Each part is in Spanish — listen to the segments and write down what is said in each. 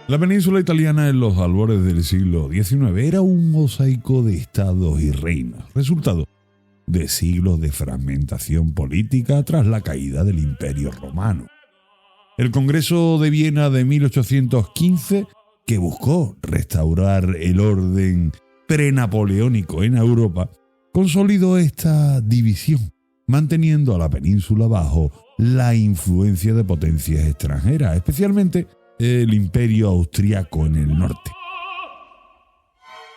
La península italiana en los albores del siglo XIX era un mosaico de estados y reinos, resultado de siglos de fragmentación política tras la caída del Imperio Romano. El Congreso de Viena de 1815, que buscó restaurar el orden prenapoleónico en Europa, consolidó esta división, manteniendo a la península bajo la influencia de potencias extranjeras, especialmente el Imperio Austriaco en el norte.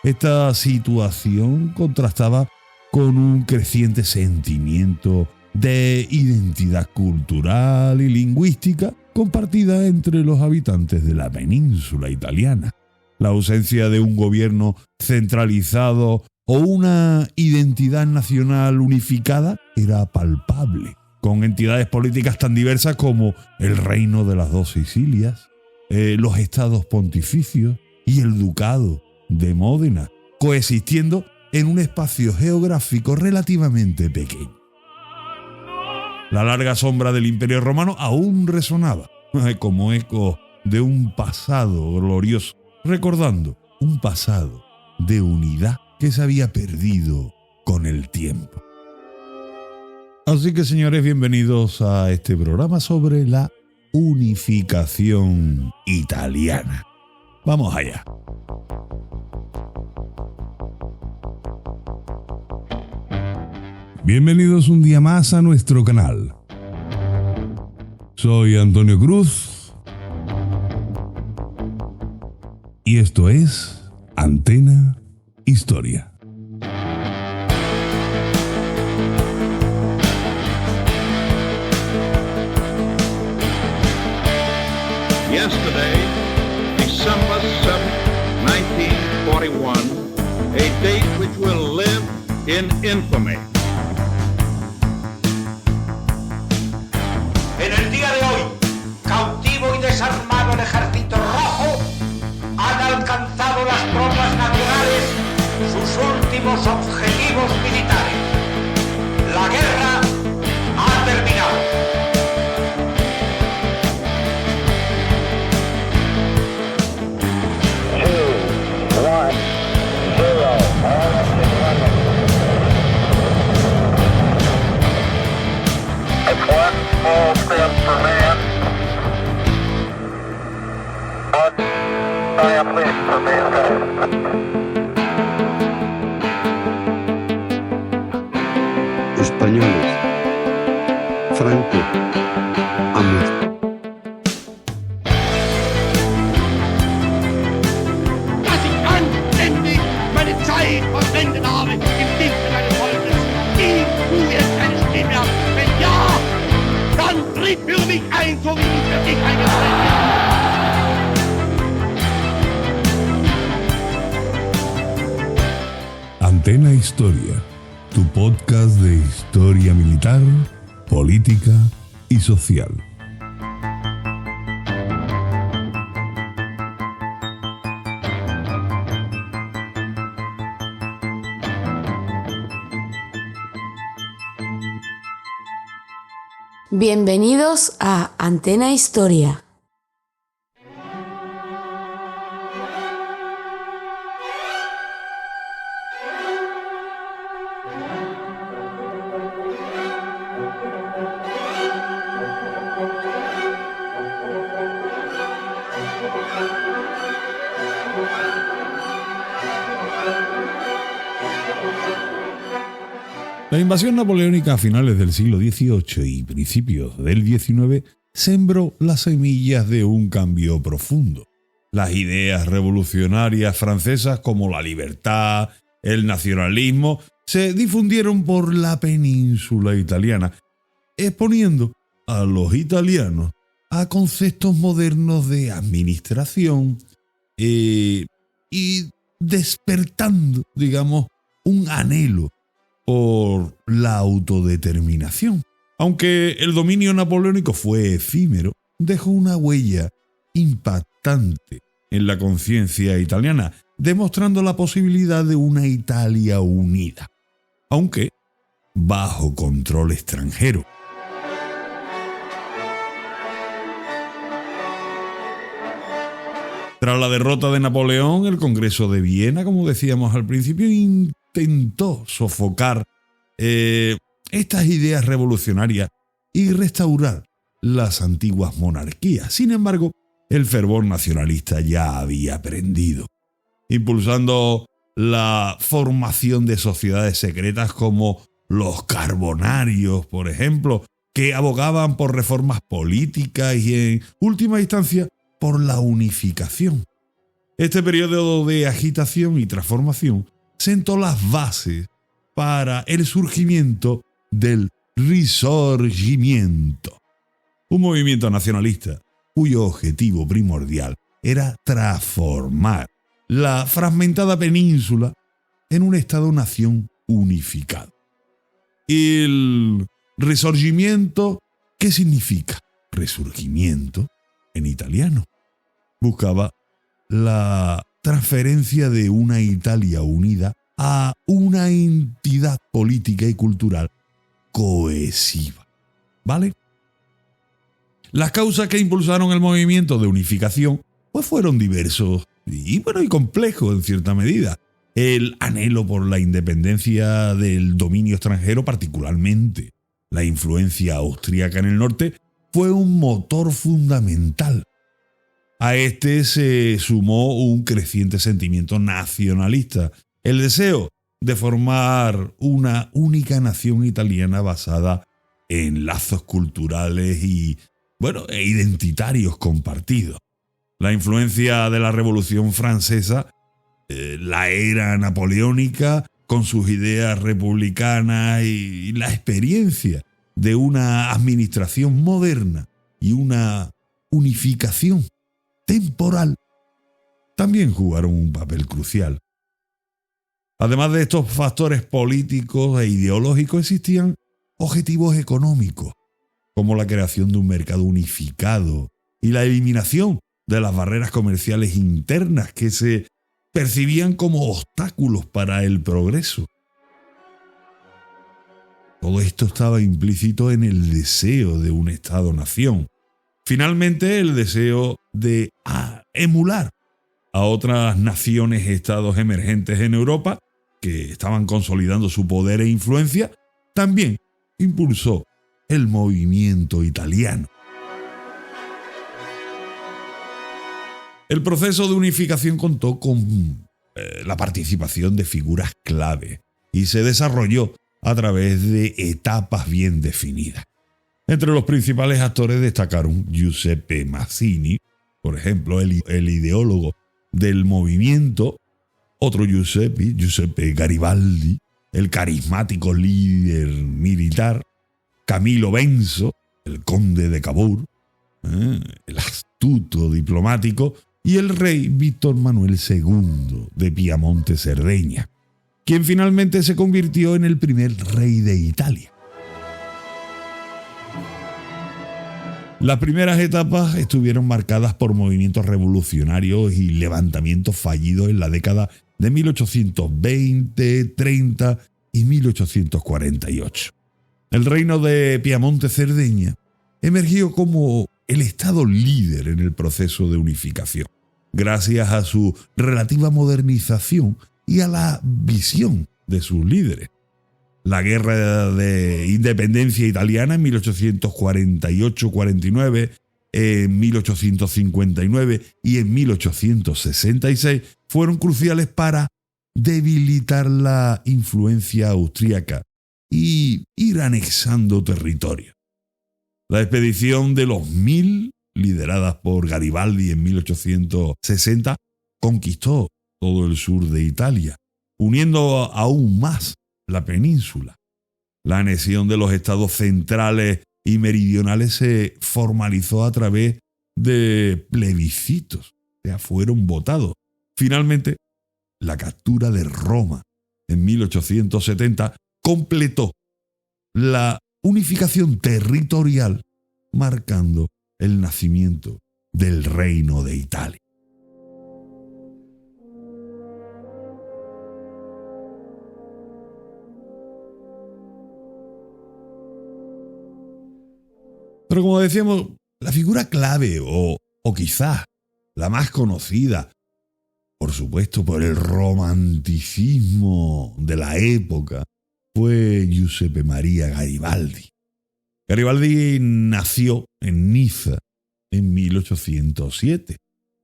Esta situación contrastaba con un creciente sentimiento de identidad cultural y lingüística compartida entre los habitantes de la península italiana. La ausencia de un gobierno centralizado o una identidad nacional unificada era palpable, con entidades políticas tan diversas como el Reino de las Dos Sicilias, los estados pontificios y el ducado de Módena, coexistiendo en un espacio geográfico relativamente pequeño. La larga sombra del Imperio Romano aún resonaba como eco de un pasado glorioso, recordando un pasado de unidad que se había perdido con el tiempo. Así que, señores, bienvenidos a este programa sobre la unificación italiana. Vamos allá. Bienvenidos un día más a nuestro canal. Soy Antonio Cruz y esto es Antena Historia. Yesterday, December 7, 1941, a date which will live in infamy. En el día de hoy, cautivo y desarmado el ejército rojo, han alcanzado las tropas nacionales sus últimos objetivos militares. La guerra ha terminado. One small step for man, one giant leap for mankind. Españoles, Franco ha muerto. Dass ich anständig meine Zeit verschwendet habe im Dienste meines Volkes. Gib du jetzt eine Stimme ab. Wenn ja, dann tritt für mich ein, so wie ich für dich eingetreten bin. Antena Historia, tu podcast de historia militar, política y social. Bienvenidos a Antena Historia. La invasión napoleónica a finales del siglo XVIII y principios del XIX sembró las semillas de un cambio profundo. Las ideas revolucionarias francesas como la libertad, el nacionalismo, se difundieron por la península italiana, exponiendo a los italianos a conceptos modernos de administración y despertando, digamos, un anhelo por la autodeterminación. Aunque el dominio napoleónico fue efímero, dejó una huella impactante en la conciencia italiana, demostrando la posibilidad de una Italia unida, aunque bajo control extranjero. Tras la derrota de Napoleón, el Congreso de Viena, como decíamos al principio, intentó sofocar estas ideas revolucionarias y restaurar las antiguas monarquías. Sin embargo, el fervor nacionalista ya había prendido, impulsando la formación de sociedades secretas como los Carbonarios, por ejemplo, que abogaban por reformas políticas y, en última instancia, por la unificación. Este periodo de agitación y transformación sentó las bases para el surgimiento del Risorgimento, un movimiento nacionalista cuyo objetivo primordial era transformar la fragmentada península en un Estado-nación unificado. El Risorgimento, ¿qué significa? Resurgimiento en italiano. Buscaba la transferencia de una Italia unida a una entidad política y cultural cohesiva. ¿Vale? Las causas que impulsaron el movimiento de unificación pues fueron diversos y complejos en cierta medida. El anhelo por la independencia del dominio extranjero, particularmente la influencia austríaca en el norte, fue un motor fundamental. A este se sumó un creciente sentimiento nacionalista, el deseo de formar una única nación italiana basada en lazos culturales e identitarios compartidos. La influencia de la Revolución Francesa, la era napoleónica, con sus ideas republicanas y la experiencia de una administración moderna y una unificación temporal, también jugaron un papel crucial. Además de estos factores políticos e ideológicos, existían objetivos económicos, como la creación de un mercado unificado y la eliminación de las barreras comerciales internas que se percibían como obstáculos para el progreso. Todo esto estaba implícito en el deseo de un Estado-nación. Finalmente, el deseo de emular a otras naciones-estados emergentes en Europa que estaban consolidando su poder e influencia, también impulsó el movimiento italiano. El proceso de unificación contó con la participación de figuras clave y se desarrolló a través de etapas bien definidas. Entre los principales actores destacaron Giuseppe Mazzini, por ejemplo, el ideólogo del movimiento, otro Giuseppe Garibaldi, el carismático líder militar, Camillo Benso, el conde de Cavour, el astuto diplomático, y el rey Víctor Manuel II de Piamonte Cerdeña, quien finalmente se convirtió en el primer rey de Italia. Las primeras etapas estuvieron marcadas por movimientos revolucionarios y levantamientos fallidos en la década de 1820, 30 y 1848. El reino de Piamonte Cerdeña emergió como el estado líder en el proceso de unificación, gracias a su relativa modernización y a la visión de sus líderes. La guerra de independencia italiana en 1848-49, en 1859 y en 1866 fueron cruciales para debilitar la influencia austríaca y ir anexando territorio. La expedición de los 1000, liderada por Garibaldi en 1860, conquistó todo el sur de Italia, uniendo aún más la península. La anexión de los estados centrales y meridionales se formalizó a través de plebiscitos, fueron votados. Finalmente, la captura de Roma en 1870 completó la unificación territorial, marcando el nacimiento del Reino de Italia. Pero como decíamos, la figura clave o quizás la más conocida, por supuesto por el romanticismo de la época, fue Giuseppe Maria Garibaldi. Garibaldi nació en Niza en 1807.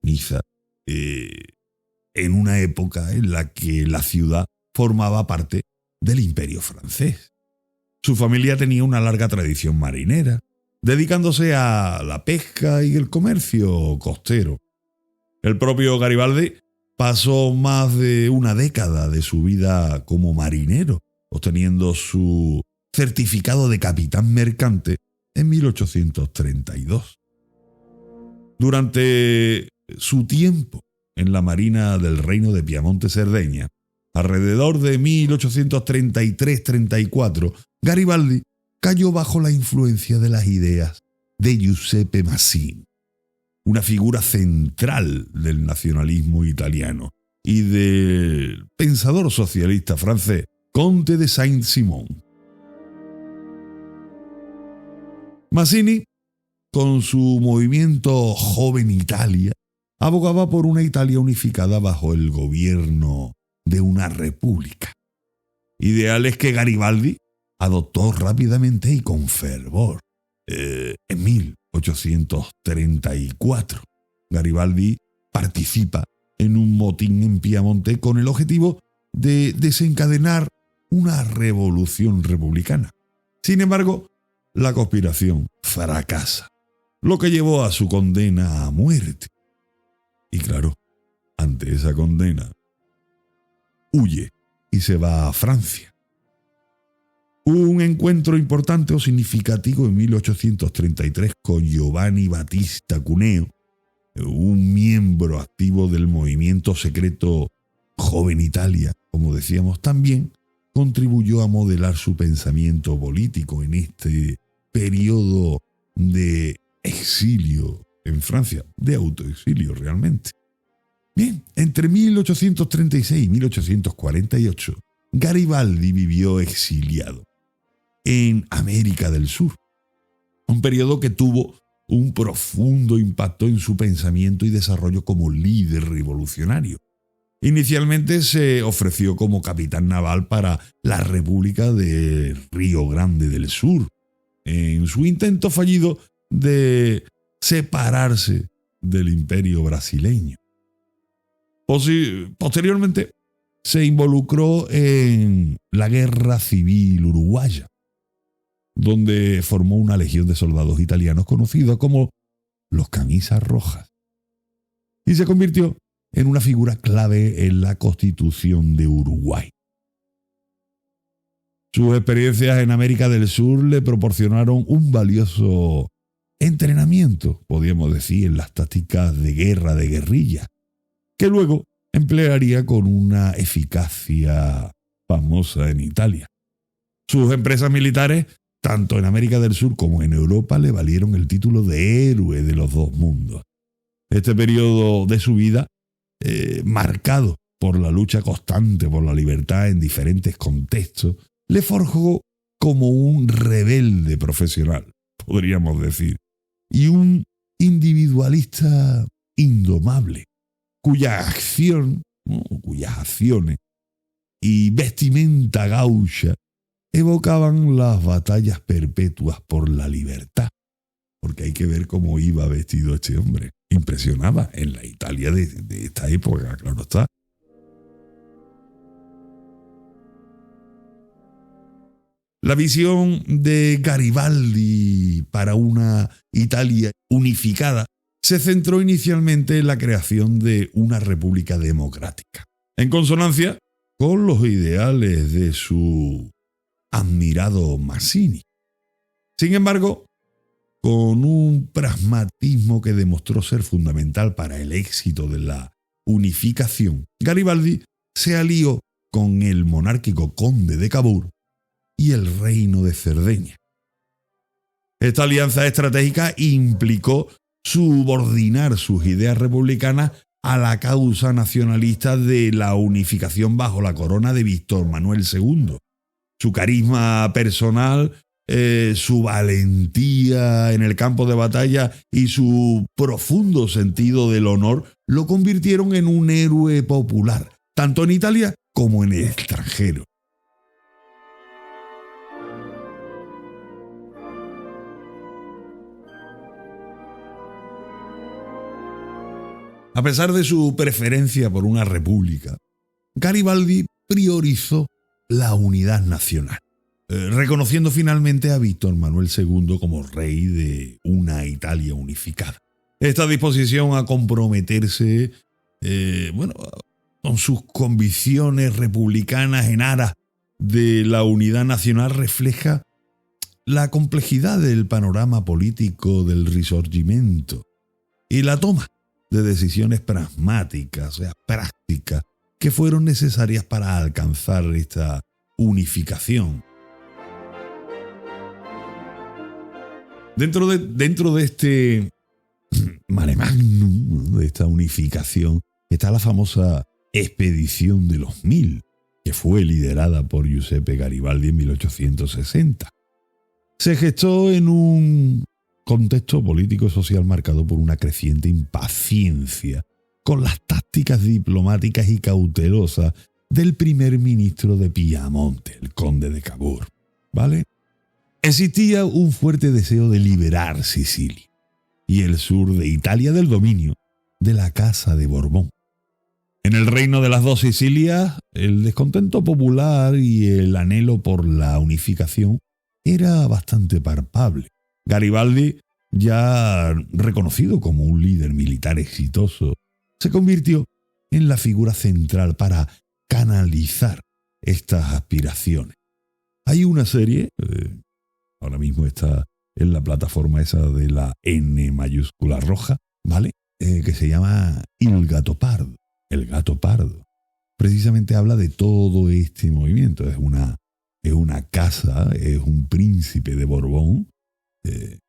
Niza, en una época en la que la ciudad formaba parte del Imperio francés. Su familia tenía una larga tradición marinera, dedicándose a la pesca y el comercio costero. El propio Garibaldi pasó más de una década de su vida como marinero, obteniendo su certificado de capitán mercante en 1832. Durante su tiempo en la Marina del Reino de Piamonte-Cerdeña, alrededor de 1833-34, Garibaldi cayó bajo la influencia de las ideas de Giuseppe Mazzini, una figura central del nacionalismo italiano, y del pensador socialista francés Comte de Saint-Simon. Mazzini, con su movimiento Joven Italia, abogaba por una Italia unificada bajo el gobierno de una república. Ideales que Garibaldi adoptó rápidamente y con fervor. En 1834, Garibaldi participa en un motín en Piamonte con el objetivo de desencadenar una revolución republicana. Sin embargo, la conspiración fracasa, lo que llevó a su condena a muerte. Y claro, ante esa condena, huye y se va a Francia. Un encuentro importante o significativo en 1833 con Giovanni Battista Cuneo, un miembro activo del movimiento secreto Joven Italia, como decíamos, también contribuyó a modelar su pensamiento político en este periodo de exilio en Francia, de autoexilio realmente. Bien, entre 1836 y 1848, Garibaldi vivió exiliado en América del Sur, un periodo que tuvo un profundo impacto en su pensamiento y desarrollo como líder revolucionario. Inicialmente se ofreció como capitán naval para la República de Río Grande del Sur, en su intento fallido de separarse del imperio brasileño. Posteriormente se involucró en la Guerra Civil Uruguaya, donde formó una legión de soldados italianos conocidos como los Camisas Rojas, y se convirtió en una figura clave en la Constitución de Uruguay. Sus experiencias en América del Sur le proporcionaron un valioso entrenamiento, podríamos decir, en las tácticas de guerra de guerrilla, que luego emplearía con una eficacia famosa en Italia. Sus empresas militares, tanto en América del Sur como en Europa, le valieron el título de héroe de los dos mundos. Este periodo de su vida, marcado por la lucha constante por la libertad en diferentes contextos, le forjó como un rebelde profesional, podríamos decir, y un individualista indomable, cuyas acciones y vestimenta gaucha evocaban las batallas perpetuas por la libertad, porque hay que ver cómo iba vestido este hombre. Impresionaba en la Italia de esta época, claro está. La visión de Garibaldi para una Italia unificada se centró inicialmente en la creación de una república democrática, en consonancia con los ideales de su admirado Mazzini. Sin embargo, con un pragmatismo que demostró ser fundamental para el éxito de la unificación, Garibaldi se alió con el monárquico conde de Cavour y el reino de Cerdeña. Esta alianza estratégica implicó subordinar sus ideas republicanas a la causa nacionalista de la unificación bajo la corona de Víctor Manuel II. Su carisma personal su valentía en el campo de batalla y su profundo sentido del honor lo convirtieron en un héroe popular, tanto en Italia como en el extranjero. A pesar de su preferencia por una república, Garibaldi priorizó la unidad nacional, reconociendo finalmente a Víctor Manuel II como rey de una Italia unificada. Esta disposición a comprometerse con sus convicciones republicanas en aras de la unidad nacional refleja la complejidad del panorama político del Risorgimento y la toma de decisiones pragmáticas, o sea, prácticas, que fueron necesarias para alcanzar esta unificación. Dentro de este mare magnum, de esta unificación, está la famosa Expedición de los 1000, que fue liderada por Giuseppe Garibaldi en 1860. Se gestó en un contexto político y social marcado por una creciente impaciencia con las tácticas diplomáticas y cautelosas del primer ministro de Piamonte, el conde de Cavour, ¿vale? Existía un fuerte deseo de liberar Sicilia y el sur de Italia del dominio de la Casa de Borbón. En el reino de las dos Sicilias, el descontento popular y el anhelo por la unificación era bastante palpable. Garibaldi, ya reconocido como un líder militar exitoso, se convirtió en la figura central para canalizar estas aspiraciones. Hay una serie, ahora mismo está en la plataforma esa de la N mayúscula roja, ¿vale? Que se llama El Gato Pardo. El Gato Pardo. Precisamente habla de todo este movimiento. Es una casa, es un príncipe de Borbón,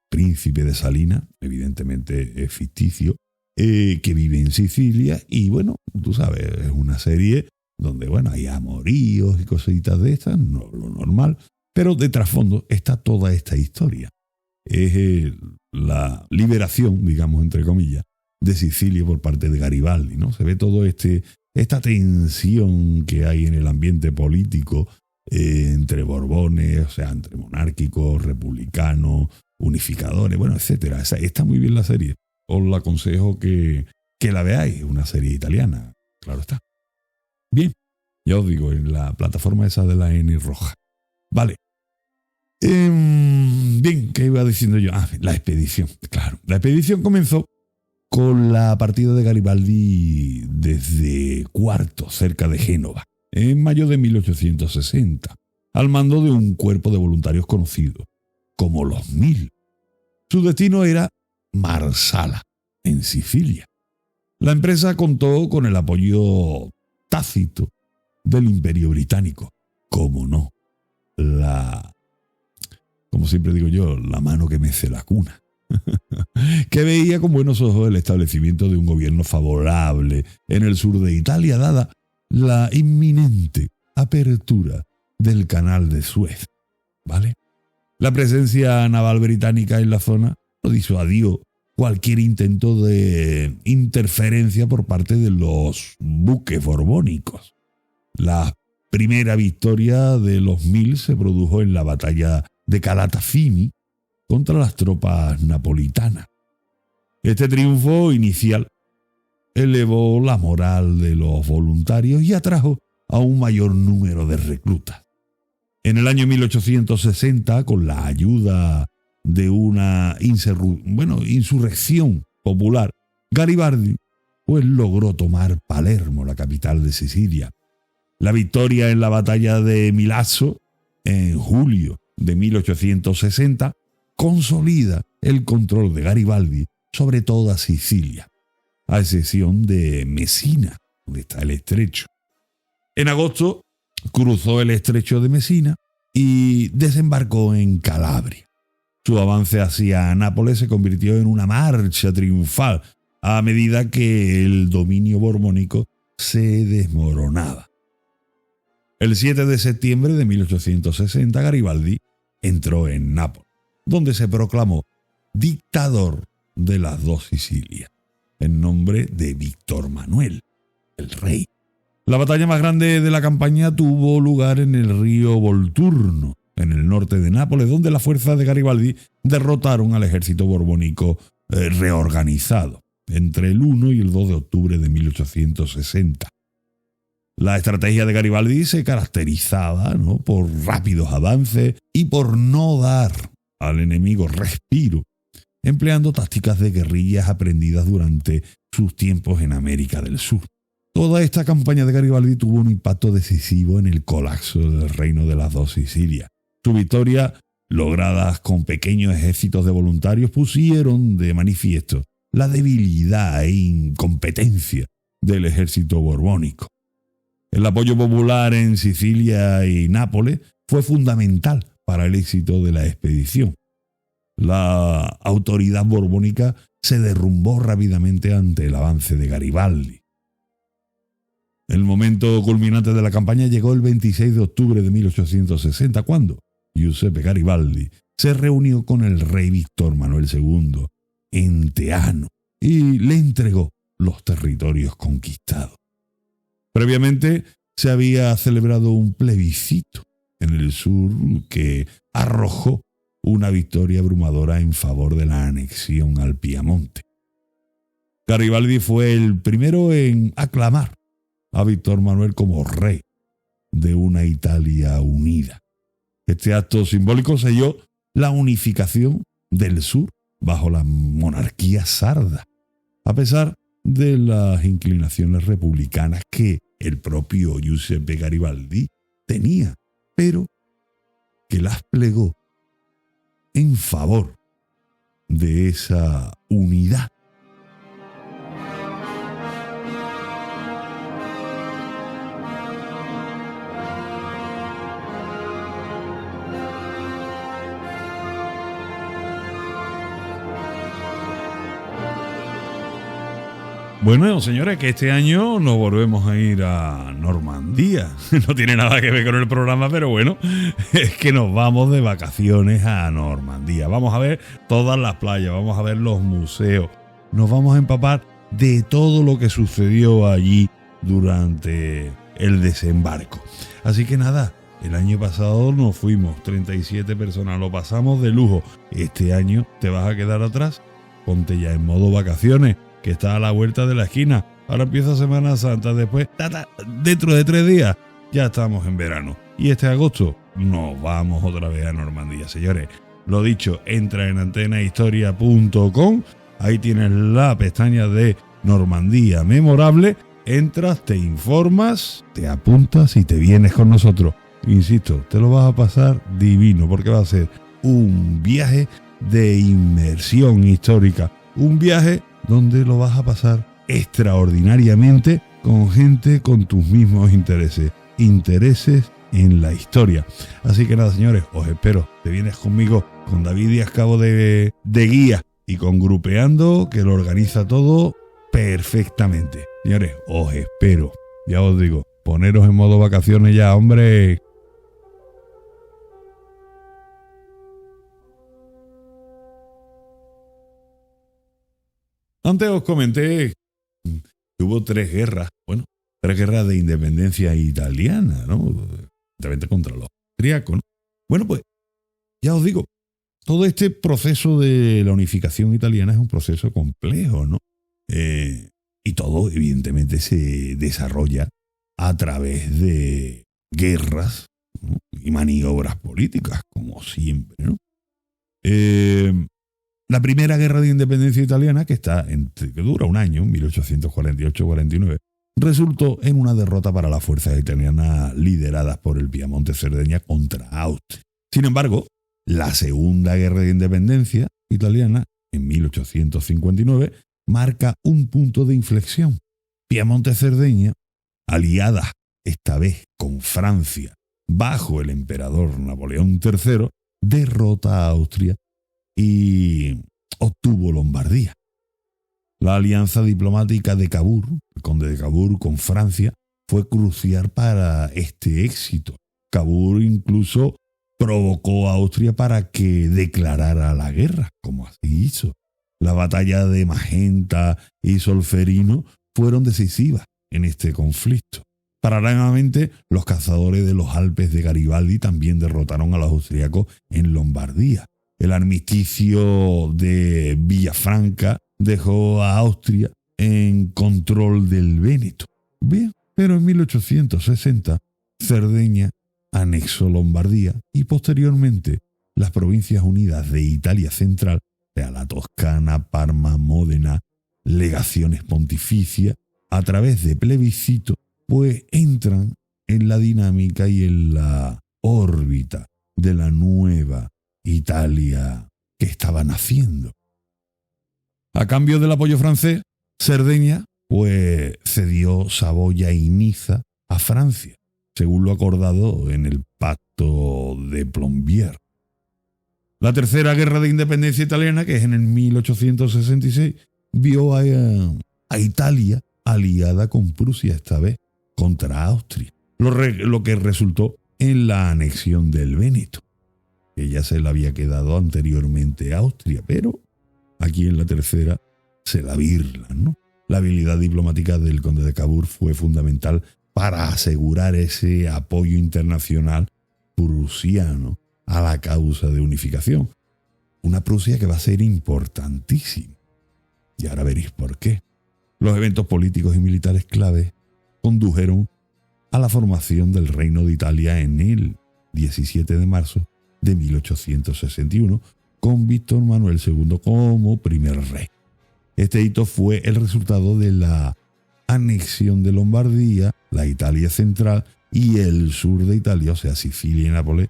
príncipe de Salinas, evidentemente es ficticio, que vive en Sicilia y bueno, tú sabes, es una serie donde bueno, hay amoríos y cositas de estas, no lo normal, pero de trasfondo está toda esta historia. Es la liberación, digamos entre comillas, de Sicilia por parte de Garibaldi, ¿no? Se ve todo esta tensión que hay en el ambiente político entre Borbones, o sea, entre monárquicos, republicanos, unificadores, bueno, etcétera. Está muy bien la serie. Os la aconsejo que la veáis, una serie italiana, claro está. Bien, ya os digo, en la plataforma esa de la N roja. Vale. Bien, ¿qué iba diciendo yo? La expedición, claro. La expedición comenzó con la partida de Garibaldi desde Quarto, cerca de Génova, en mayo de 1860, al mando de un cuerpo de voluntarios conocido como los 1000. Su destino era Marsala, en Sicilia. La empresa contó con el apoyo tácito del Imperio Británico. Cómo no, como siempre digo yo, la mano que mece la cuna, que veía con buenos ojos el establecimiento de un gobierno favorable en el sur de Italia, dada la inminente apertura del canal de Suez, ¿vale? La presencia naval británica en la zona disuadió cualquier intento de interferencia por parte de los buques borbónicos. La primera victoria de los 1000 se produjo en la batalla de Calatafimi contra las tropas napolitanas. Este triunfo inicial elevó la moral de los voluntarios y atrajo a un mayor número de reclutas. En el año 1860, con la ayuda de una insurrección popular, Garibaldi logró tomar Palermo, la capital de Sicilia. La victoria en la batalla de Milazzo, en julio de 1860, consolida el control de Garibaldi sobre toda Sicilia, a excepción de Messina, donde está el estrecho. En agosto cruzó el estrecho de Messina y desembarcó en Calabria. Su avance hacia Nápoles se convirtió en una marcha triunfal a medida que el dominio borbónico se desmoronaba. El 7 de septiembre de 1860, Garibaldi entró en Nápoles, donde se proclamó dictador de las dos Sicilias, en nombre de Víctor Manuel, el rey. La batalla más grande de la campaña tuvo lugar en el río Volturno, en el norte de Nápoles, donde las fuerzas de Garibaldi derrotaron al ejército borbónico reorganizado entre el 1 y el 2 de octubre de 1860. La estrategia de Garibaldi se caracterizaba, ¿no?, por rápidos avances y por no dar al enemigo respiro, empleando tácticas de guerrillas aprendidas durante sus tiempos en América del Sur. Toda esta campaña de Garibaldi tuvo un impacto decisivo en el colapso del reino de las dos Sicilias. Su victoria, logradas con pequeños ejércitos de voluntarios, pusieron de manifiesto la debilidad e incompetencia del ejército borbónico. El apoyo popular en Sicilia y Nápoles fue fundamental para el éxito de la expedición. La autoridad borbónica se derrumbó rápidamente ante el avance de Garibaldi. El momento culminante de la campaña llegó el 26 de octubre de 1860, cuando Giuseppe Garibaldi se reunió con el rey Víctor Manuel II en Teano y le entregó los territorios conquistados. Previamente se había celebrado un plebiscito en el sur que arrojó una victoria abrumadora en favor de la anexión al Piamonte. Garibaldi fue el primero en aclamar a Víctor Manuel como rey de una Italia unida. Este acto simbólico selló la unificación del sur bajo la monarquía sarda, a pesar de las inclinaciones republicanas que el propio Giuseppe Garibaldi tenía, pero que las plegó en favor de esa unidad. Bueno, señores, que este año nos volvemos a ir a Normandía. No tiene nada que ver con el programa, pero bueno, es que nos vamos de vacaciones a Normandía. Vamos a ver todas las playas, vamos a ver los museos, nos vamos a empapar de todo lo que sucedió allí durante el desembarco. Así que nada, el año pasado nos fuimos 37 personas, lo pasamos de lujo. Este año te vas a quedar atrás, ponte ya en modo vacaciones, que está a la vuelta de la esquina. Ahora empieza Semana Santa, después, dentro de 3 días, ya estamos en verano. Y este agosto nos vamos otra vez a Normandía, señores. Lo dicho, entra en antenahistoria.com, ahí tienes la pestaña de Normandía Memorable, entras, te informas, te apuntas y te vienes con nosotros. Insisto, te lo vas a pasar divino, porque va a ser un viaje de inmersión histórica, un viaje donde lo vas a pasar extraordinariamente con gente con tus mismos intereses en la historia. Así que nada, señores, os espero. Te vienes conmigo, con David Díaz Cabo de guía y con Grupeando, que lo organiza todo perfectamente. Señores, os espero. Ya os digo, poneros en modo vacaciones ya, hombre. Antes os comenté que hubo 3 guerras, 3 guerras de independencia italiana, ¿no? Directamente contra los austríacos, ¿no? Bueno, pues, ya os digo, todo este proceso de la unificación italiana es un proceso complejo, ¿no? Y todo, evidentemente, se desarrolla a través de guerras, ¿no?, y maniobras políticas, como siempre, ¿no? La primera guerra de independencia italiana, que dura un año, 1848-49, resultó en una derrota para las fuerzas italianas lideradas por el Piamonte-Cerdeña contra Austria. Sin embargo, la segunda guerra de independencia italiana, en 1859, marca un punto de inflexión. Piamonte-Cerdeña, aliadas esta vez con Francia bajo el emperador Napoleón III, derrota a Austria y obtuvo Lombardía. La alianza diplomática de Cavour, el conde de Cavour, con Francia, fue crucial para este éxito. Cavour incluso provocó a Austria para que declarara la guerra, como así hizo. La batalla de Magenta y Solferino fueron decisivas en este conflicto. Paralelamente, los cazadores de los Alpes de Garibaldi también derrotaron a los austríacos en Lombardía. El armisticio de Villafranca dejó a Austria en control del Véneto. Bien, pero en 1860, Cerdeña anexó Lombardía y posteriormente las Provincias Unidas de Italia Central, o sea, la Toscana, Parma, Módena, legaciones pontificias, a través de plebiscito, pues entran en la dinámica y en la órbita de la nueva Italia que estaba naciendo. A cambio del apoyo francés, Cerdeña pues cedió Saboya y Niza a Francia, según lo acordado en el Pacto de Plombières. La tercera guerra de independencia italiana, que es en el 1866, vio a Italia aliada con Prusia, esta vez contra Austria, lo que resultó en la anexión del Véneto, que ya se le había quedado anteriormente a Austria, pero aquí en la tercera se la birlan, ¿no? La habilidad diplomática del conde de Cavour fue fundamental para asegurar ese apoyo internacional prusiano a la causa de unificación. Una Prusia que va a ser importantísima. Y ahora veréis por qué. Los eventos políticos y militares claves condujeron a la formación del Reino de Italia en el 17 de marzo de 1861, con Víctor Manuel II como primer rey. Este hito fue el resultado de la anexión de Lombardía, la Italia central y el sur de Italia, o sea, Sicilia y Nápoles,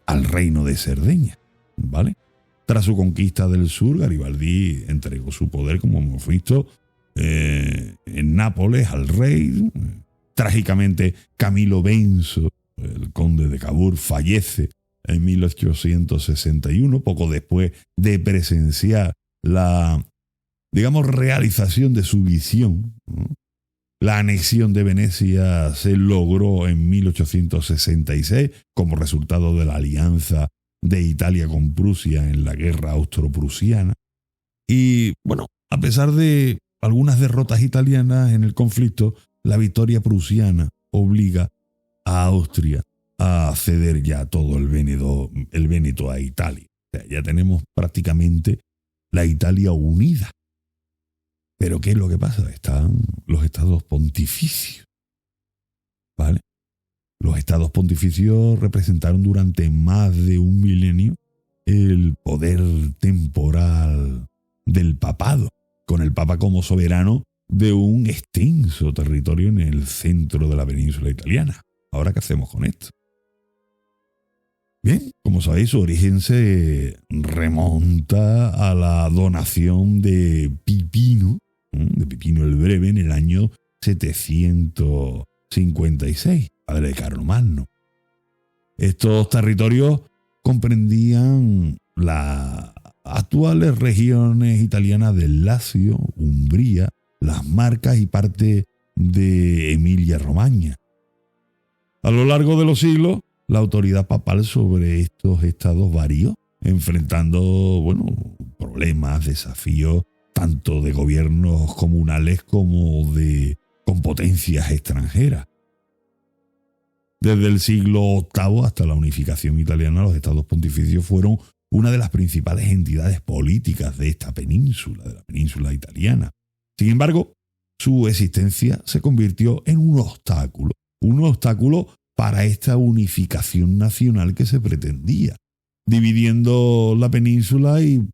al reino de Cerdeña, ¿vale? Tras su conquista del sur, Garibaldi entregó su poder, como hemos visto, en Nápoles al rey. Trágicamente, Camilo Benso, el conde de Cavour, fallece en 1861, poco después de presenciar la, realización de su visión, ¿no? La anexión de Venecia se logró en 1866 como resultado de la alianza de Italia con Prusia en la guerra austro-prusiana. Y bueno, a pesar de algunas derrotas italianas en el conflicto, la victoria prusiana obliga a Austria a ceder ya todo el Véneto a Italia. O sea, ya tenemos prácticamente la Italia unida. Pero ¿qué es lo que pasa? Están los estados pontificios, ¿vale? Los estados pontificios representaron durante más de un milenio el poder temporal del papado, con el papa como soberano de un extenso territorio en el centro de la península italiana. Ahora, ¿qué hacemos con esto? Bien, como sabéis, su origen se remonta a la donación de Pipino el Breve en el año 756, padre de Carlomagno. Estos territorios comprendían las actuales regiones italianas del Lacio, Umbría, las Marcas y parte de Emilia-Romagna. A lo largo de los siglos, la autoridad papal sobre estos estados varió, enfrentando problemas, desafíos, tanto de gobiernos comunales como con potencias extranjeras. Desde el siglo VIII hasta la unificación italiana, los estados pontificios fueron una de las principales entidades políticas de esta península, de la península italiana. Sin embargo, su existencia se convirtió en un obstáculo para esta unificación nacional que se pretendía, dividiendo la península y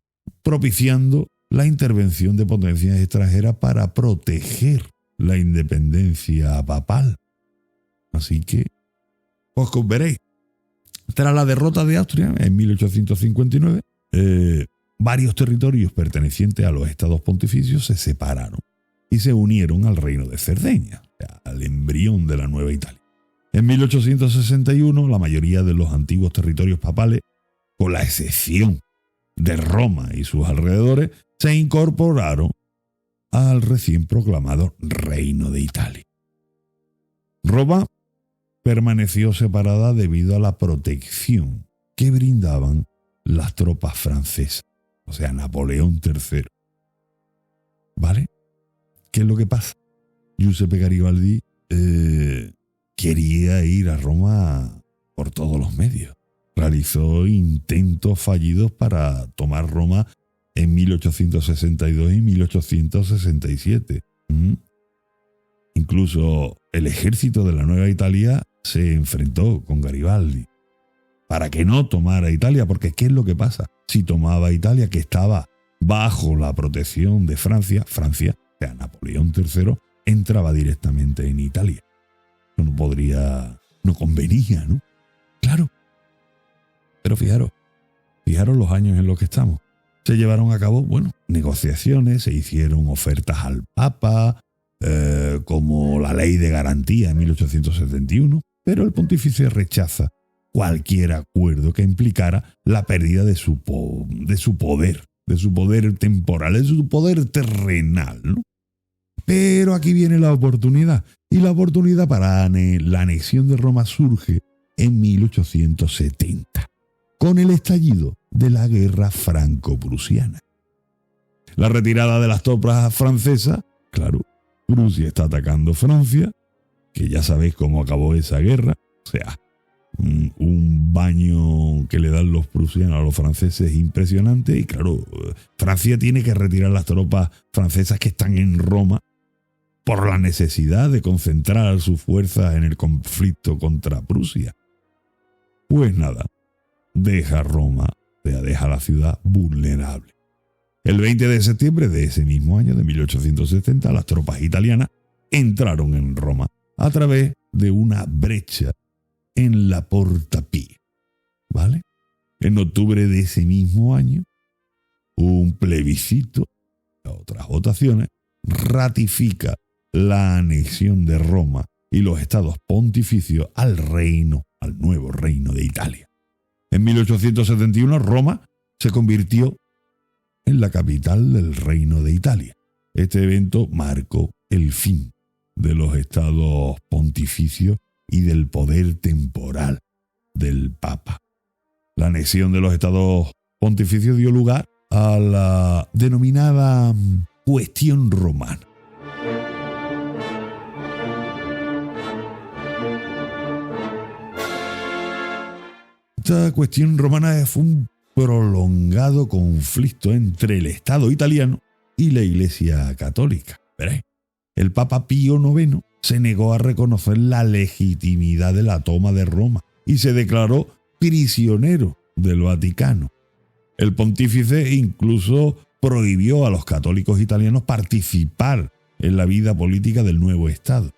propiciando la intervención de potencias extranjeras para proteger la independencia papal. Así que, pues veréis, tras la derrota de Austria en 1859, varios territorios pertenecientes a los estados pontificios se separaron y se unieron al reino de Cerdeña, al embrión de la nueva Italia. En 1861, la mayoría de los antiguos territorios papales, con la excepción de Roma y sus alrededores, se incorporaron al recién proclamado Reino de Italia. Roma permaneció separada debido a la protección que brindaban las tropas francesas, o sea, Napoleón III. ¿Vale? ¿Qué es lo que pasa? Giuseppe Garibaldi quería ir a Roma por todos los medios. Realizó intentos fallidos para tomar Roma en 1862 y 1867. Incluso el ejército de la Nueva Italia se enfrentó con Garibaldi para que no tomara Italia, porque ¿qué es lo que pasa? Si tomaba Italia, que estaba bajo la protección de Francia, o sea, Napoleón III, entraba directamente en Italia. No convenía, ¿no? Claro. Pero fijaros los años en los que estamos. Se llevaron a cabo, negociaciones, se hicieron ofertas al Papa, como la Ley de Garantía en 1871, pero el pontífice rechaza cualquier acuerdo que implicara la pérdida de su poder temporal, de su poder terrenal, ¿no? Pero aquí viene la oportunidad, y la oportunidad para la anexión de Roma surge en 1870, con el estallido de la Guerra Franco-Prusiana. La retirada de las tropas francesas, claro, Prusia está atacando Francia, que ya sabéis cómo acabó esa guerra, o sea, un baño que le dan los prusianos a los franceses impresionante, y claro, Francia tiene que retirar las tropas francesas que están en Roma por la necesidad de concentrar sus fuerzas en el conflicto contra Prusia. Pues nada, deja Roma, deja la ciudad vulnerable. El 20 de septiembre de ese mismo año, de 1870, las tropas italianas entraron en Roma a través de una brecha en la Porta Pia, ¿vale? En octubre de ese mismo año, un plebiscito, otras votaciones, ratifica la anexión de Roma y los estados pontificios al nuevo reino de Italia. En 1871, Roma se convirtió en la capital del reino de Italia. Este evento marcó el fin de los estados pontificios y del poder temporal del Papa. La anexión de los estados pontificios dio lugar a la denominada cuestión romana. Esta cuestión romana fue un prolongado conflicto entre el Estado italiano y la Iglesia católica. Veréis, el Papa Pío IX se negó a reconocer la legitimidad de la toma de Roma y se declaró prisionero del Vaticano. El pontífice incluso prohibió a los católicos italianos participar en la vida política del nuevo Estado.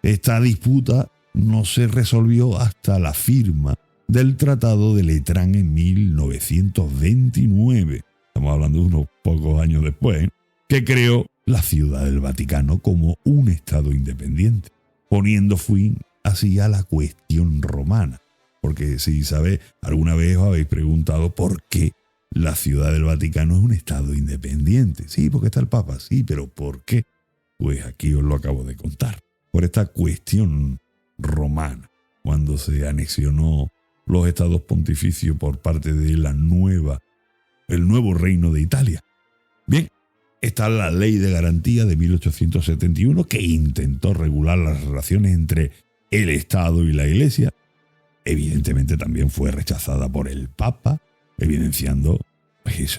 Esta disputa no se resolvió hasta la firma del Tratado de Letrán en 1929, estamos hablando de unos pocos años después, que creó la Ciudad del Vaticano como un Estado independiente, poniendo fin así a la cuestión romana. Porque si sabéis, alguna vez os habéis preguntado por qué la Ciudad del Vaticano es un Estado independiente. Sí, porque está el Papa, sí, pero ¿por qué? Pues aquí os lo acabo de contar. Por esta cuestión romana, cuando se anexionó los estados pontificios por parte de el nuevo reino de Italia. Bien, está la Ley de Garantía de 1871 que intentó regular las relaciones entre el Estado y la Iglesia. Evidentemente también fue rechazada por el Papa, evidenciando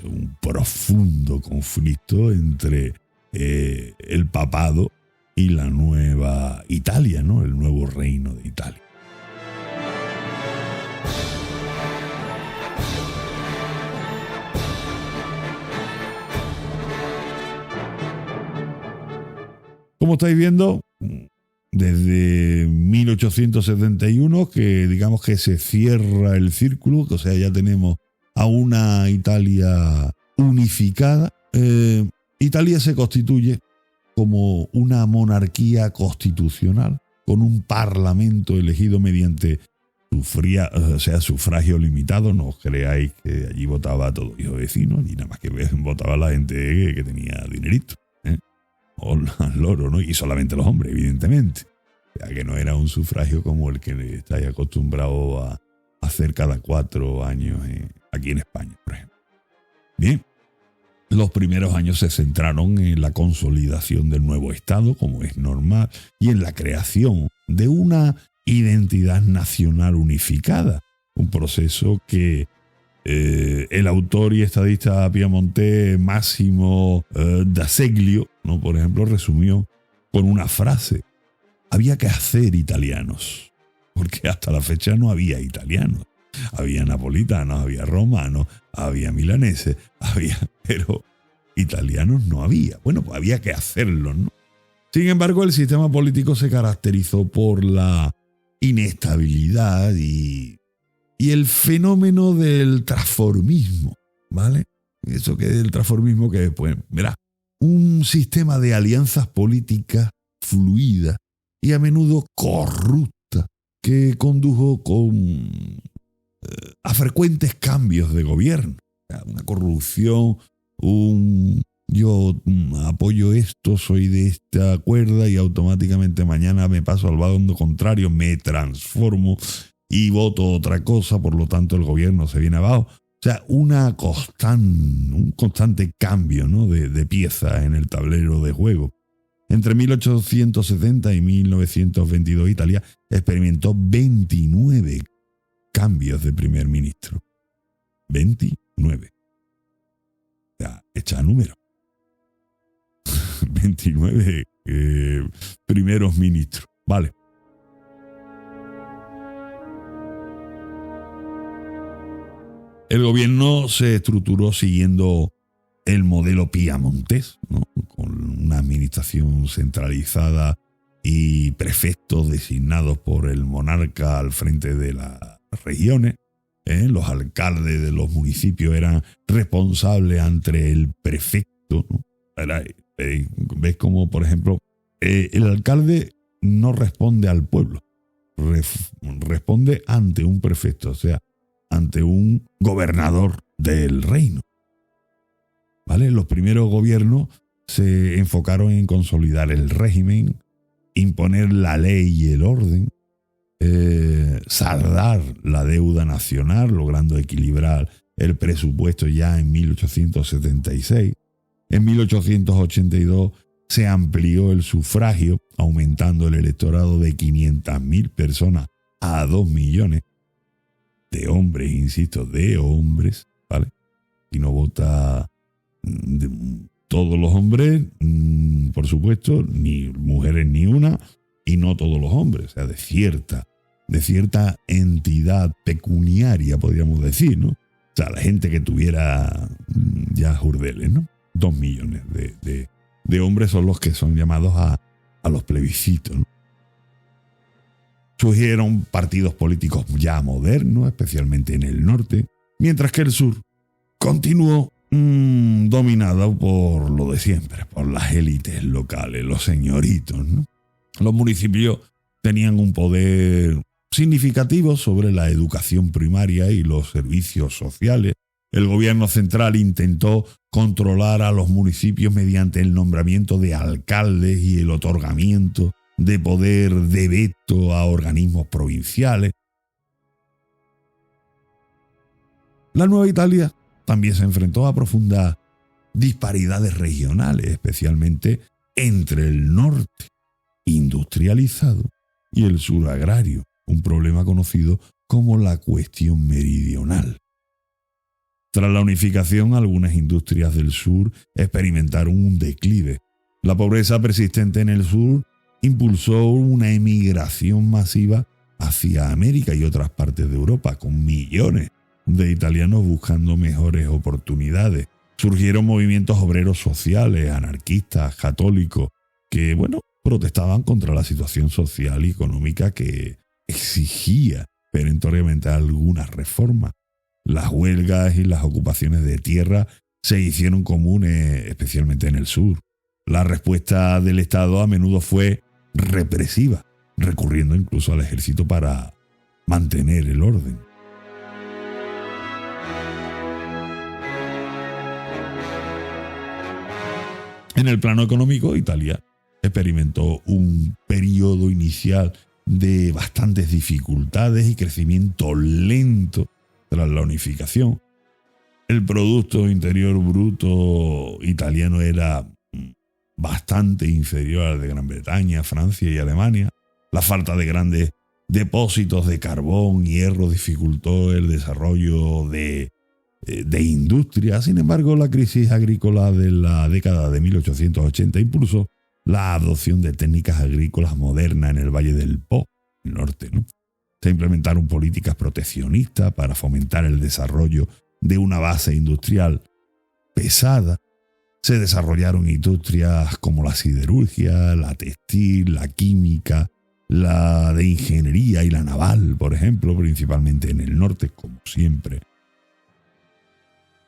un profundo conflicto entre el papado y la nueva Italia, ¿no? El nuevo reino de Italia. Como estáis viendo, desde 1871, que digamos que se cierra el círculo, o sea, ya tenemos a una Italia unificada. Italia se constituye como una monarquía constitucional, con un parlamento elegido mediante sufragio limitado. No os creáis que allí votaba todo hijo vecino, ni nada más que votaba la gente que tenía dinerito. O al loro, ¿no? Y solamente los hombres, evidentemente. O sea, que no era un sufragio como el que estáis acostumbrado a hacer cada 4 años aquí en España, por ejemplo. Bien, los primeros años se centraron en la consolidación del nuevo Estado, como es normal, y en la creación de una identidad nacional unificada, un proceso que el autor y estadista piamontés Massimo d'Azeglio, ¿no?, por ejemplo, resumió con una frase: había que hacer italianos, porque hasta la fecha no había italianos. Había napolitanos, había romanos, había milaneses, pero italianos no había. Bueno, pues había que hacerlo, ¿no? Sin embargo, el sistema político se caracterizó por la inestabilidad y el fenómeno del transformismo, ¿vale? Eso que es el transformismo, que pues, verá, un sistema de alianzas políticas fluidas y a menudo corrupta que condujo a frecuentes cambios de gobierno. Una corrupción, yo apoyo esto, soy de esta cuerda y automáticamente mañana me paso al bando contrario, me transformo y voto otra cosa, por lo tanto el gobierno se viene abajo. O sea, un constante cambio, ¿no?, de piezas en el tablero de juego. Entre 1870 y 1922 Italia experimentó 29 cambios de primer ministro. 29. O sea, echa número. 29 primeros ministros. Vale. El gobierno se estructuró siguiendo el modelo piamontés, ¿no?, con una administración centralizada y prefectos designados por el monarca al frente de las regiones. Los alcaldes de los municipios eran responsables ante el prefecto, ¿no? Ves como, por ejemplo, el alcalde no responde al pueblo, responde ante un prefecto, o sea, ante un gobernador del reino. ¿Vale? Los primeros gobiernos se enfocaron en consolidar el régimen, imponer la ley y el orden, saldar la deuda nacional, logrando equilibrar el presupuesto ya en 1876. En 1882 se amplió el sufragio, aumentando el electorado de 500.000 personas a 2 millones de hombres, insisto, de hombres, ¿vale? Y no vota todos los hombres, por supuesto, ni mujeres ni una, y no todos los hombres, o sea, de cierta entidad pecuniaria, podríamos decir, ¿no? O sea, la gente que tuviera ya jurdeles, ¿no? 2 millones de hombres son los que son llamados a los plebiscitos, ¿no? Surgieron partidos políticos ya modernos, especialmente en el norte, mientras que el sur continuó dominado por lo de siempre, por las élites locales, los señoritos, ¿no? Los municipios tenían un poder significativo sobre la educación primaria y los servicios sociales. El gobierno central intentó controlar a los municipios mediante el nombramiento de alcaldes y el otorgamiento de poder de veto a organismos provinciales. La Nueva Italia también se enfrentó a profundas disparidades regionales, especialmente entre el norte industrializado y el sur agrario, un problema conocido como la cuestión meridional. Tras la unificación, algunas industrias del sur experimentaron un declive. La pobreza persistente en el sur impulsó una emigración masiva hacia América y otras partes de Europa, con millones de italianos buscando mejores oportunidades. Surgieron movimientos obreros sociales, anarquistas, católicos, que, protestaban contra la situación social y económica que exigía perentoriamente algunas reformas. Las huelgas y las ocupaciones de tierra se hicieron comunes, especialmente en el sur. La respuesta del Estado a menudo fue represiva, recurriendo incluso al ejército para mantener el orden. En el plano económico, Italia experimentó un periodo inicial de bastantes dificultades y crecimiento lento tras la unificación. El Producto Interior Bruto italiano era bastante inferior al de Gran Bretaña, Francia y Alemania. La falta de grandes depósitos de carbón y hierro dificultó el desarrollo de industria. Sin embargo, la crisis agrícola de la década de 1880 impulsó la adopción de técnicas agrícolas modernas en el Valle del Po, el norte, ¿no? Se implementaron políticas proteccionistas para fomentar el desarrollo de una base industrial pesada. Se desarrollaron industrias como la siderurgia, la textil, la química, la de ingeniería y la naval, por ejemplo, principalmente en el norte, como siempre.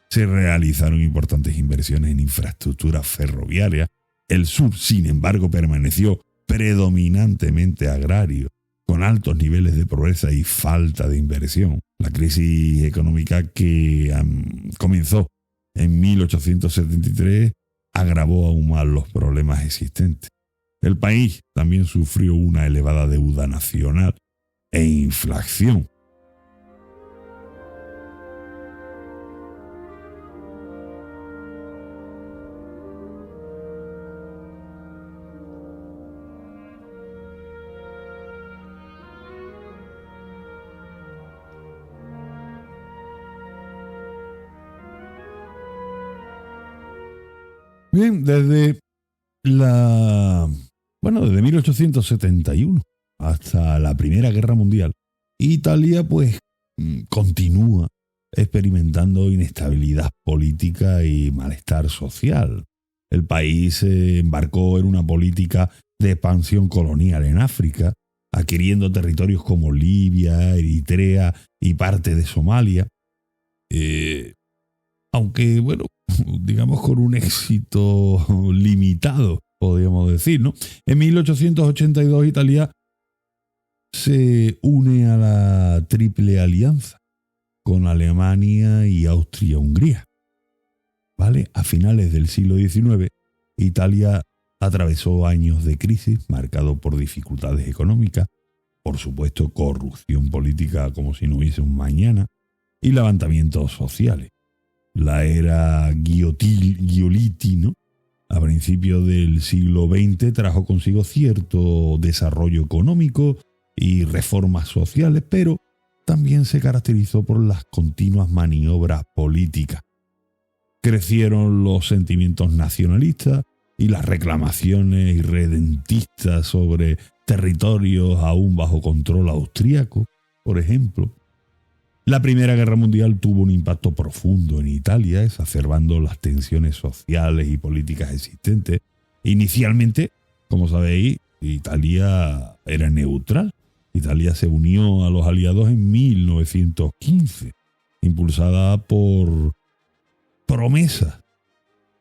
Se realizaron importantes inversiones en infraestructuras ferroviarias. El sur, sin embargo, permaneció predominantemente agrario, con altos niveles de pobreza y falta de inversión. La crisis económica que comenzó en 1873 agravó aún más los problemas existentes. El país también sufrió una elevada deuda nacional e inflación. Bien, desde 1871 hasta la Primera Guerra Mundial, Italia continúa experimentando inestabilidad política y malestar social. El país se embarcó en una política de expansión colonial en África, adquiriendo territorios como Libia, Eritrea y parte de Somalia. Aunque, digamos con un éxito limitado, podríamos decir, ¿no? En 1882 Italia se une a la Triple Alianza con Alemania y Austria-Hungría. ¿Vale? A finales del siglo XIX, Italia atravesó años de crisis marcados por dificultades económicas, por supuesto corrupción política como si no hubiese un mañana, y levantamientos sociales. La era Giolitti, ¿no?, a principios del siglo XX trajo consigo cierto desarrollo económico y reformas sociales, pero también se caracterizó por las continuas maniobras políticas. Crecieron los sentimientos nacionalistas y las reclamaciones irredentistas sobre territorios aún bajo control austríaco, por ejemplo. La Primera Guerra Mundial tuvo un impacto profundo en Italia, exacerbando las tensiones sociales y políticas existentes. Inicialmente, como sabéis, Italia era neutral. Italia se unió a los aliados en 1915, impulsada por promesas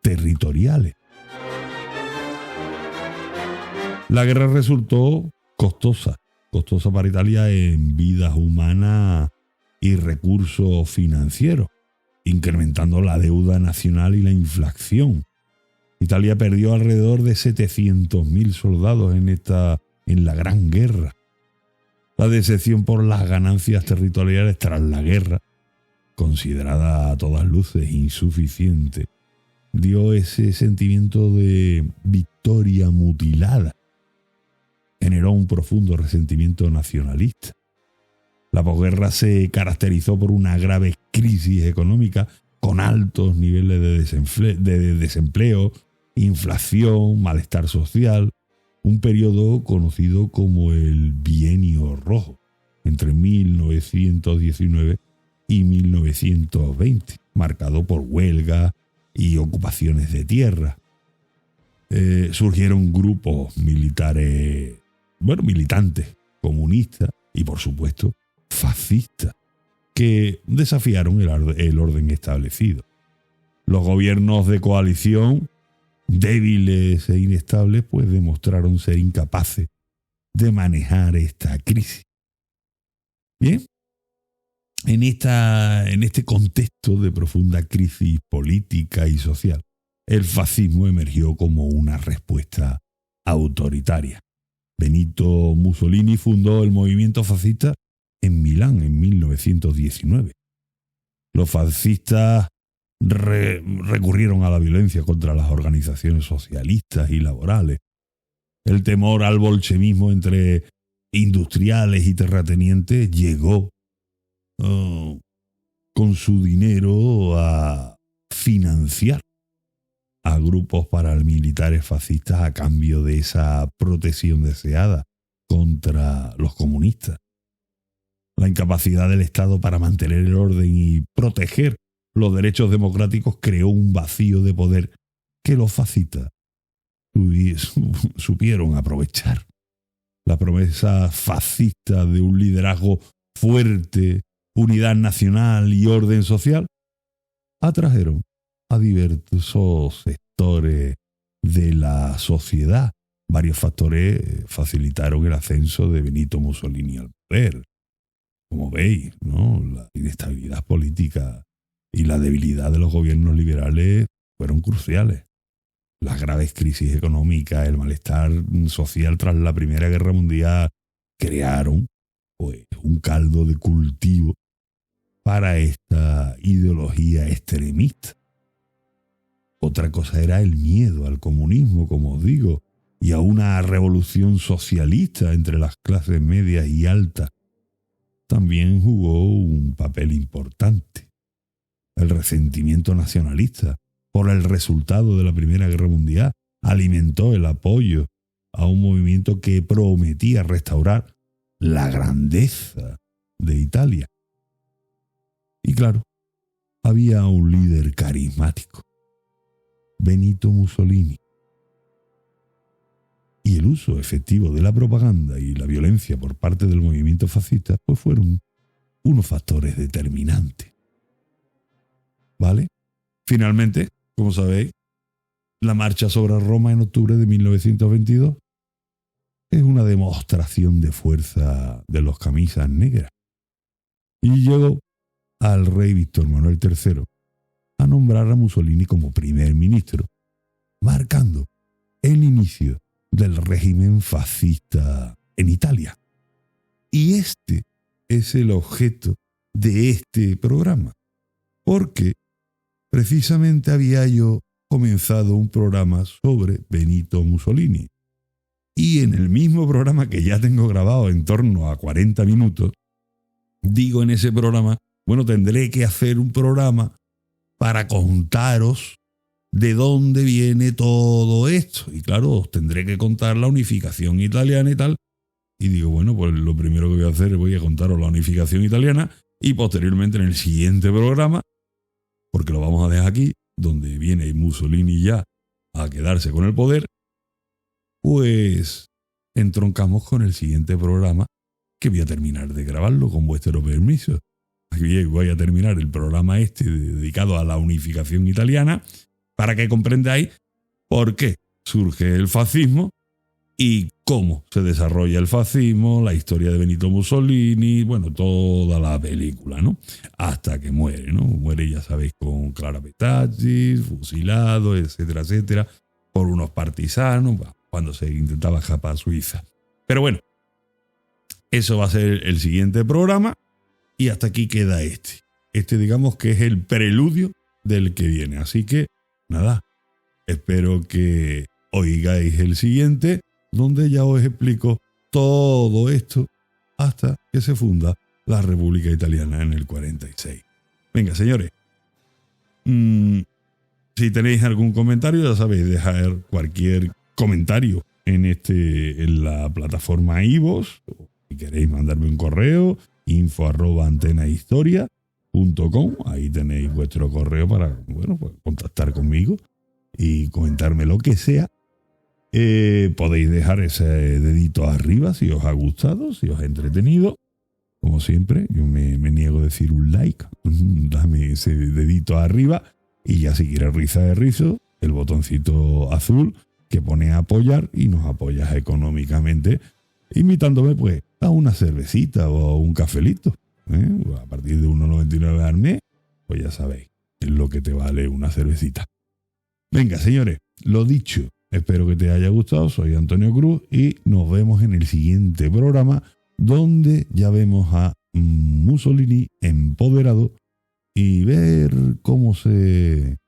territoriales. La guerra resultó costosa para Italia en vidas humanas y recursos financieros, incrementando la deuda nacional y la inflación. Italia perdió alrededor de 700.000 soldados en la Gran Guerra. La decepción por las ganancias territoriales tras la guerra, considerada a todas luces insuficiente, dio ese sentimiento de victoria mutilada. Generó un profundo resentimiento nacionalista. La posguerra se caracterizó por una grave crisis económica con altos niveles de desempleo, inflación, malestar social, un periodo conocido como el Bienio Rojo, entre 1919 y 1920, marcado por huelgas y ocupaciones de tierra. Surgieron grupos militantes comunistas y, por supuesto, fascistas, que desafiaron el orden establecido. Los gobiernos de coalición, débiles e inestables, demostraron ser incapaces de manejar esta crisis. Bien, en este contexto de profunda crisis política y social, el fascismo emergió como una respuesta autoritaria. Benito Mussolini fundó el movimiento fascista en Milán en 1919. Los fascistas recurrieron a la violencia contra las organizaciones socialistas y laborales. El temor al bolchevismo entre industriales y terratenientes llegó con su dinero a financiar a grupos paramilitares fascistas a cambio de esa protección deseada contra los comunistas. La incapacidad del Estado para mantener el orden y proteger los derechos democráticos creó un vacío de poder que los fascistas supieron aprovechar. La promesa fascista de un liderazgo fuerte, unidad nacional y orden social atrajeron a diversos sectores de la sociedad. Varios factores facilitaron el ascenso de Benito Mussolini al poder. Como veis, ¿no? La inestabilidad política y la debilidad de los gobiernos liberales fueron cruciales. Las graves crisis económicas, el malestar social tras la Primera Guerra Mundial crearon pues, un caldo de cultivo para esta ideología extremista. Otra cosa era el miedo al comunismo, como os digo, y a una revolución socialista entre las clases medias y altas. También jugó un papel importante. El resentimiento nacionalista por el resultado de la Primera Guerra Mundial alimentó el apoyo a un movimiento que prometía restaurar la grandeza de Italia. Y claro, había un líder carismático, Benito Mussolini. Y el uso efectivo de la propaganda y la violencia por parte del movimiento fascista pues fueron unos factores determinantes. ¿Vale? Finalmente, como sabéis, la marcha sobre Roma en octubre de 1922 es una demostración de fuerza de los camisas negras. Y llegó al rey Víctor Manuel III a nombrar a Mussolini como primer ministro, marcando el inicio del régimen fascista en Italia. Y este es el objeto de este programa, porque precisamente había yo comenzado un programa sobre Benito Mussolini. Y en el mismo programa que ya tengo grabado en torno a 40 minutos, digo en ese programa, bueno, tendré que hacer un programa para contaros de dónde viene todo esto. Y claro, os tendré que contar la unificación italiana y tal. Y digo, bueno, pues lo primero que voy a hacer es voy a contaros la unificación italiana y posteriormente en el siguiente programa, porque lo vamos a dejar aquí, donde viene Mussolini ya a quedarse con el poder, pues entroncamos con el siguiente programa que voy a terminar de grabarlo con vuestro permiso. Aquí voy a terminar el programa dedicado a la unificación italiana para que comprendáis por qué surge el fascismo y cómo se desarrolla el fascismo, la historia de Benito Mussolini, bueno, toda la película, ¿no? Hasta que muere, ¿no? Muere, ya sabéis, con Clara Petacci, fusilado, etcétera, etcétera, por unos partisanos, cuando se intentaba escapar a Suiza. Pero bueno, eso va a ser el siguiente programa y hasta aquí queda este. Este digamos que es el preludio del que viene. Así que, nada, espero que oigáis el siguiente, donde ya os explico todo esto hasta que se funda la República Italiana en el 46. Venga, señores. Si tenéis algún comentario, ya sabéis, dejar cualquier comentario en la plataforma iVoox. Si queréis mandarme un correo, info@antenahistoria.com. Ahí tenéis vuestro correo para, bueno, pues contactar conmigo y comentarme lo que sea. Podéis dejar ese dedito arriba si os ha gustado, si os ha entretenido. Como siempre, yo me niego a decir un like. Dame ese dedito arriba y ya si quieres risa de rizo, el botoncito azul que pone a apoyar y nos apoyas económicamente, invitándome pues a una cervecita o a un cafelito. A partir de 1,99 al mes, pues ya sabéis, es lo que te vale una cervecita. Venga, señores, lo dicho. Espero que te haya gustado. Soy Antonio Cruz y nos vemos en el siguiente programa, donde ya vemos a Mussolini empoderado y ver cómo se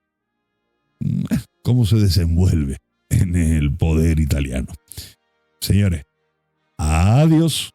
desenvuelve en el poder italiano. Señores, adiós.